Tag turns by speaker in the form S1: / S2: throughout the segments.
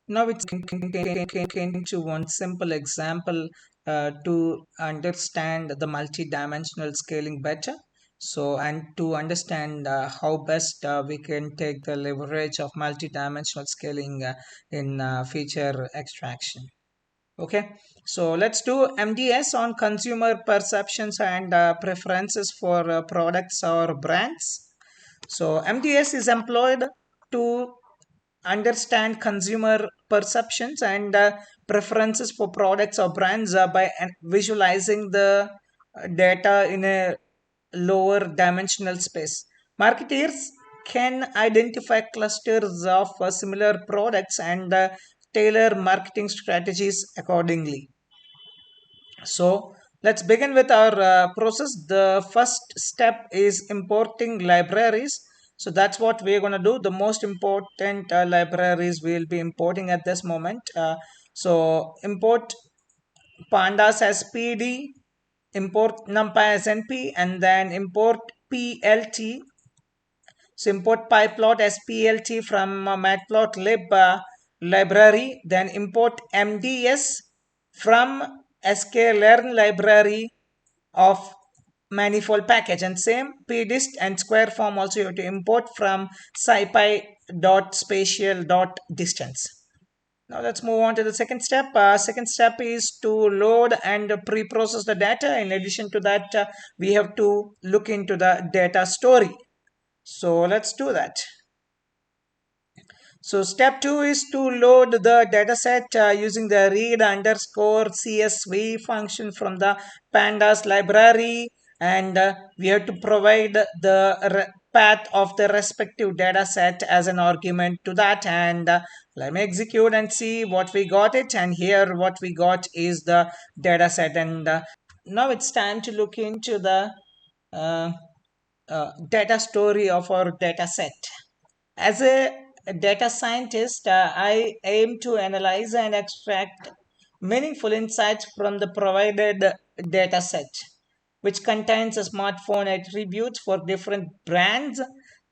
S1: Now it's into one simple example to understand the multi-dimensional scaling better. So, and to understand how best we can take the leverage of multi-dimensional scaling in feature extraction. Okay, so let's do MDS on consumer perceptions and preferences for products or brands. So MDS is employed to understand consumer perceptions and preferences for products or brands by visualizing the data in a lower dimensional space. Marketers can identify clusters of similar products and tailor marketing strategies accordingly. So let's begin with our process. The first step is importing libraries. So that's what we're going to do. The most important libraries we'll be importing at this moment. So import pandas as PD, import numpy as NP, and then import PLT. So import pyplot as PLT from matplotlib library. Then import MDS from sklearn library of manifold package, and same pdist and square form also you have to import from scipy.spatial.distance. Now let's move on to the second step. Second step is to load and pre-process the data. In addition to that, we have to look into the data story. So let's do that. So step 2 is to load the dataset using the read underscore CSV function from the pandas library, and we have to provide the path of the respective dataset as an argument to that. And let me execute and see what we got it. And here what we got is the dataset. And now it's time to look into the uh, data story of our dataset. As a data scientist, I aim to analyze and extract meaningful insights from the provided data set, which contains smartphone attributes for different brands.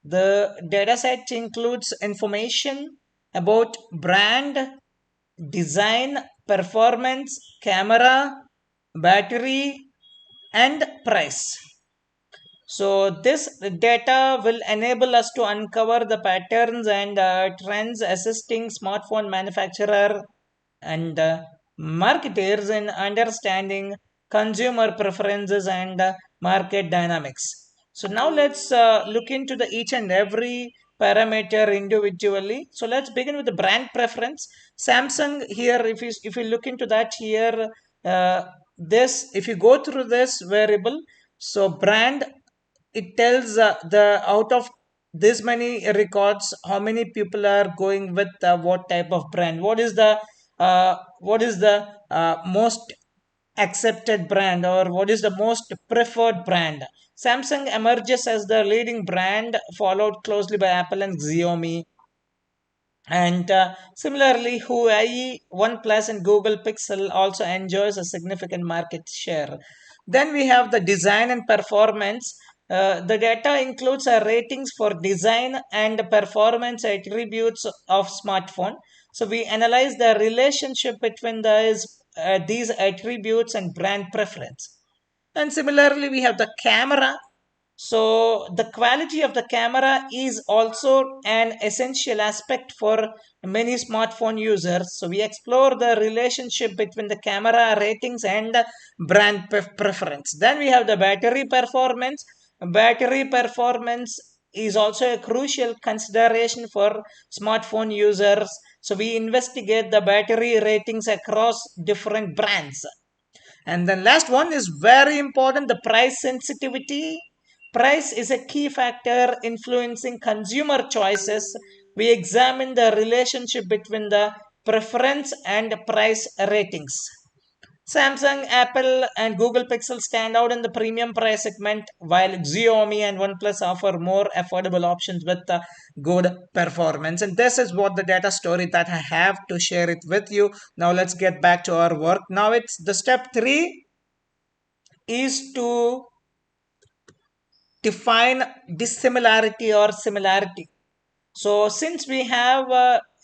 S1: The dataset includes information about brand, design, performance, camera, battery, and price. So this data will enable us to uncover the patterns and trends, assisting smartphone manufacturer and marketers in understanding consumer preferences and market dynamics. So now let's look into the each and every parameter individually. So let's begin with the brand preference. Samsung here, if you look into that here, this if you go through this variable, so brand, it tells the out of this many records how many people are going with what type of brand, what is the most accepted brand, or what is the most preferred brand. Samsung emerges as the leading brand, followed closely by Apple and Xiaomi. And similarly, Huawei, OnePlus, and Google Pixel also enjoys a significant market share. Then we have the design and performance. The data includes ratings for design and performance attributes of smartphone. So we analyze the relationship between these attributes and brand preference. And similarly, we have the camera. So the quality of the camera is also an essential aspect for many smartphone users. So we explore the relationship between the camera ratings and brand preference. Then we have the battery performance. Battery performance is also a crucial consideration for smartphone users. So we investigate the battery ratings across different brands. And then last one is very important, the price sensitivity. Price is a key factor influencing consumer choices. We examine the relationship between the preference and price ratings. Samsung, Apple, and Google Pixel stand out in the premium price segment, while Xiaomi and OnePlus offer more affordable options with good performance. And this is what the data story that I have to share it with you. Now let's get back to our work. Now it's the step 3 is to define dissimilarity or similarity. So since we have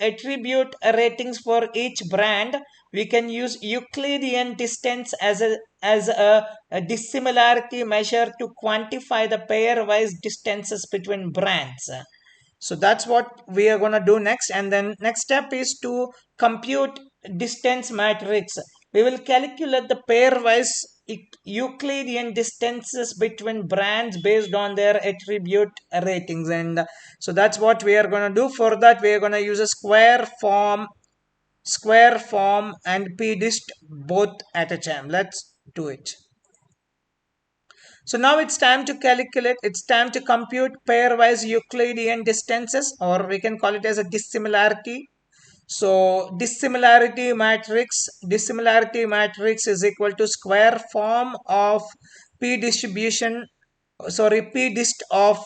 S1: attribute ratings for each brand, we can use Euclidean distance as a dissimilarity measure to quantify the pairwise distances between brands. So that's what we are going to do next. And then next step is to compute distance matrix. We will calculate the pairwise Euclidean distances between brands based on their attribute ratings. And so that's what we are going to do. For that, we are going to use a square form and pdist both at a time. Let's do it. So now it's time to calculate, it's time to compute pairwise Euclidean distances, or we can call it as a dissimilarity. So dissimilarity matrix is equal to square form of p distribution, sorry, p dist of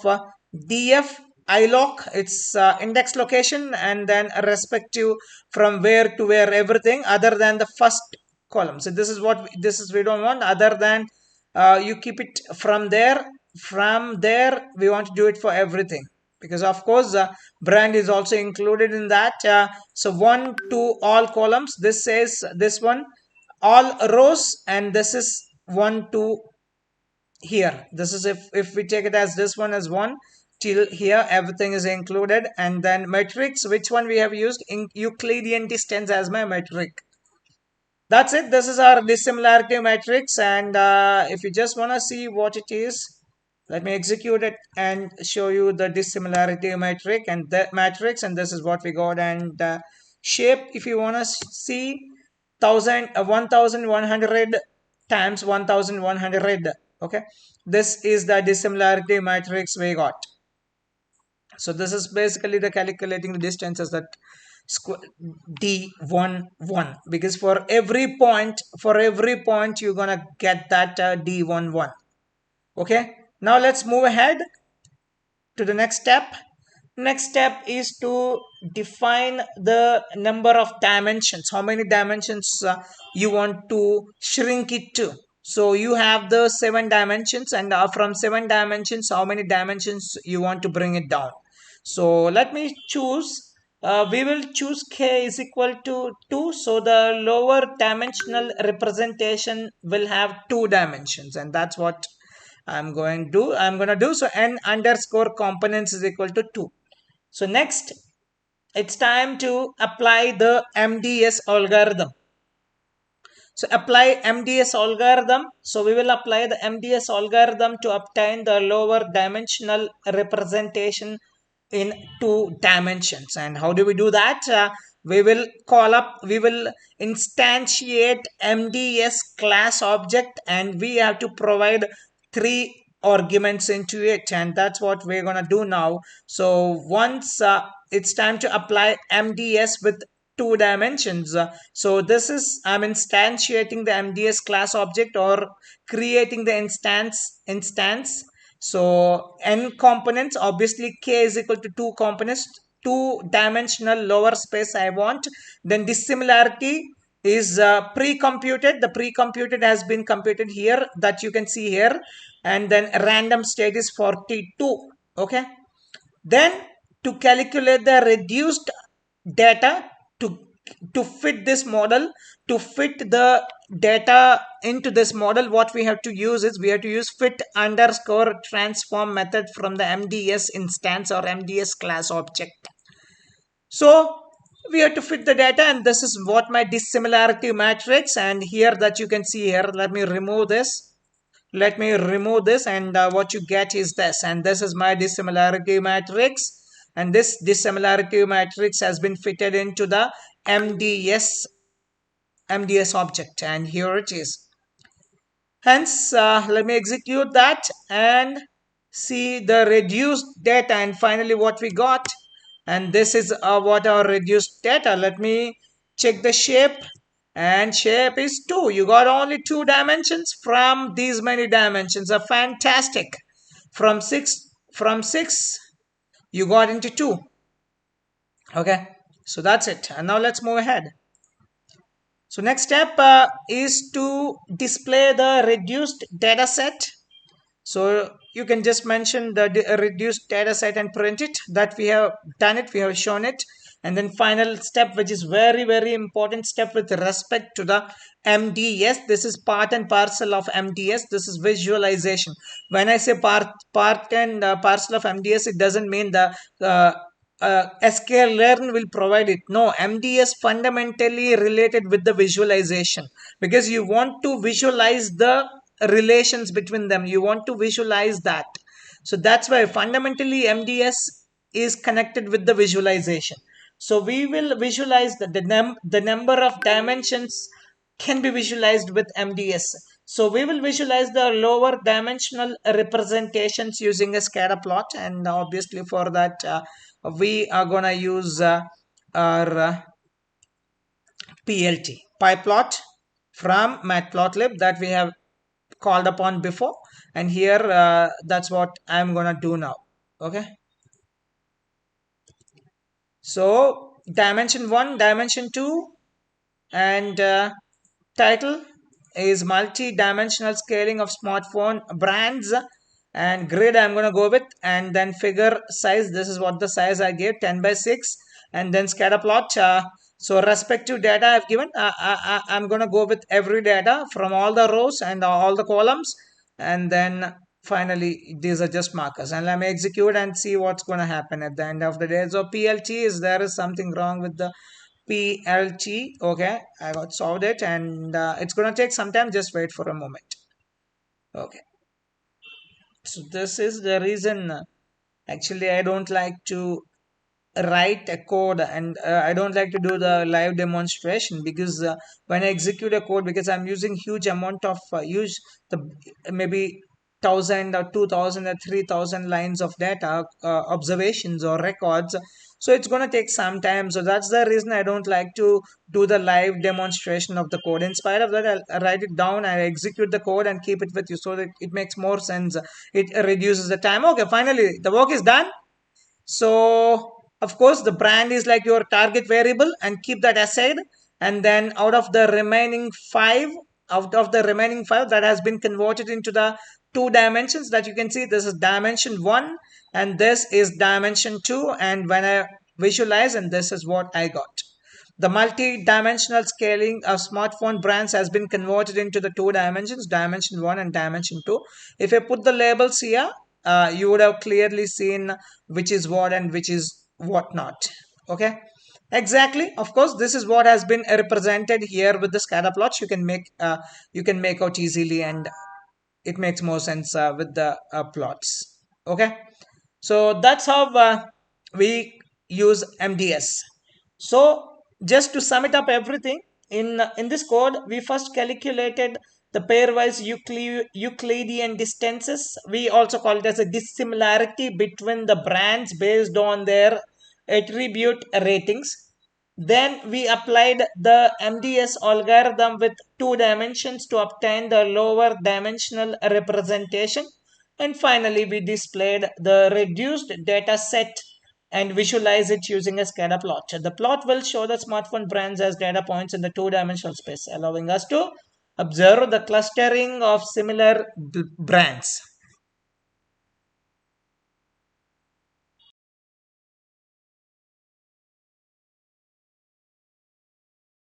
S1: df iloc, its index location, and then respective from where to where everything other than the first column. So this is we don't want, other than you keep it from there. From there we want to do it for everything, because of course brand is also included in that. So 1 to all columns, this says this one all rows, and this is 1 to here. This is if we take it as this one as 1 till here, everything is included. And then matrix, which one we have used in Euclidean distance as my metric. That's it. This is our dissimilarity matrix. And if you just want to see what it is, let me execute it and show you the dissimilarity matrix and that matrix. And this is what we got. And shape, if you want to see 1100 times 1100. Okay, this is the dissimilarity matrix we got. So this is basically the calculating the distances that d11, because for every point you're gonna get that d11. Okay, now let's move ahead to the next step. Next step is to define the number of dimensions, how many dimensions you want to shrink it to. So you have the 7 dimensions, and from 7 dimensions, how many dimensions you want to bring it down. So let me choose, we will choose k is equal to 2. So the lower dimensional representation will have 2 dimensions, and that's what I'm going to do. So n underscore components is equal to 2. So next, it's time to apply the MDS algorithm. So apply MDS algorithm. So we will apply the MDS algorithm to obtain the lower dimensional representation in 2 dimensions. And how do we do that? We will instantiate MDS class object, and we have to provide 3 arguments into it, and that's what we're gonna do now. So once it's time to apply MDS with 2 dimensions. So this is, I'm instantiating the MDS class object or creating the instance. So n components, obviously k is equal to 2 components, 2 dimensional lower space I want. Then dissimilarity is pre-computed. The pre-computed has been computed here, that you can see here. And then random state is 42. Okay, then to calculate the reduced data, to fit this model, to fit the data into this model, what we have to use is, we have to use fit underscore transform method from the MDS instance or MDS class object. So we have to fit the data, and this is what my dissimilarity matrix. And here that you can see here, let me remove this, and what you get is this, and this is my dissimilarity matrix. And this dissimilarity matrix has been fitted into the MDS object, and here it is. Hence let me execute that and see the reduced data, and finally what we got. And this is what our reduced data. Let me check the shape. and shape is 2. You got only 2 dimensions from these many dimensions. Are fantastic. From 6 you got into 2. Okay, so that's it. And now let's move ahead. So next step is to display the reduced data set. So you can just mention the reduced data set and print it. That we have done it, we have shown it. And then final step, which is very, very important step with respect to the MDS. This is part and parcel of MDS. This is visualization. When I say part and parcel of MDS, it doesn't mean the SQL Learn will provide it. No, MDS fundamentally related with the visualization, because you want to visualize the relations between them. You want to visualize that. So that's why fundamentally MDS is connected with the visualization. So we will visualize the number of dimensions can be visualized with MDS. So we will visualize the lower dimensional representations using a scatter plot, and obviously for that we are gonna use our PLT pie plot from matplotlib that we have called upon before, and here that's what I'm gonna do now. Okay, so dimension 1, dimension 2, and title is multi-dimensional scaling of smartphone brands, and grid I'm going to go with, and then figure size, this is what the size I gave, 10 by 6, and then scatter plot. So respective data I've given, I'm going to go with every data from all the rows and all the columns, and then finally these are just markers, and let me execute and see what's going to happen at the end of the day. So PLT is, there is something wrong with the PLT. Okay, I got solved it, and it's gonna take some time. Just wait for a moment. Okay, so this is the reason. Actually, I don't like to write a code, and I don't like to do the live demonstration, because when I execute a code, because I'm using huge amount of use the maybe 1,000 or 2,000 or 3,000 lines of data, observations or records, so it's going to take some time. So that's the reason I don't like to do the live demonstration of the code. In spite of that, I'll write it down, I execute the code and keep it with you, so that it makes more sense. It reduces the time. Okay, finally the work is done. So of course the brand is like your target variable, and keep that aside. And then out of the remaining five that has been converted into the 2 dimensions that you can see, this is dimension 1 and this is dimension 2, and when I visualize, and this is what I got. The multi-dimensional scaling of smartphone brands has been converted into the 2 dimensions, dimension 1 and dimension 2. If I put the labels here, you would have clearly seen which is what and which is what not. Okay, exactly. Of course, this is what has been represented here with the scatter plots. You can make out easily, and it makes more sense with the plots. Okay, so that's how we use MDS. So just to sum it up everything, in this code, we first calculated the pairwise Euclidean distances. We also call it as a dissimilarity between the brands based on their attribute ratings. Then we applied the MDS algorithm with 2 dimensions to obtain the lower dimensional representation. And finally, we displayed the reduced data set and visualize it using a scatter plot. The plot will show the smartphone brands as data points in the 2 dimensional space, allowing us to observe the clustering of similar brands.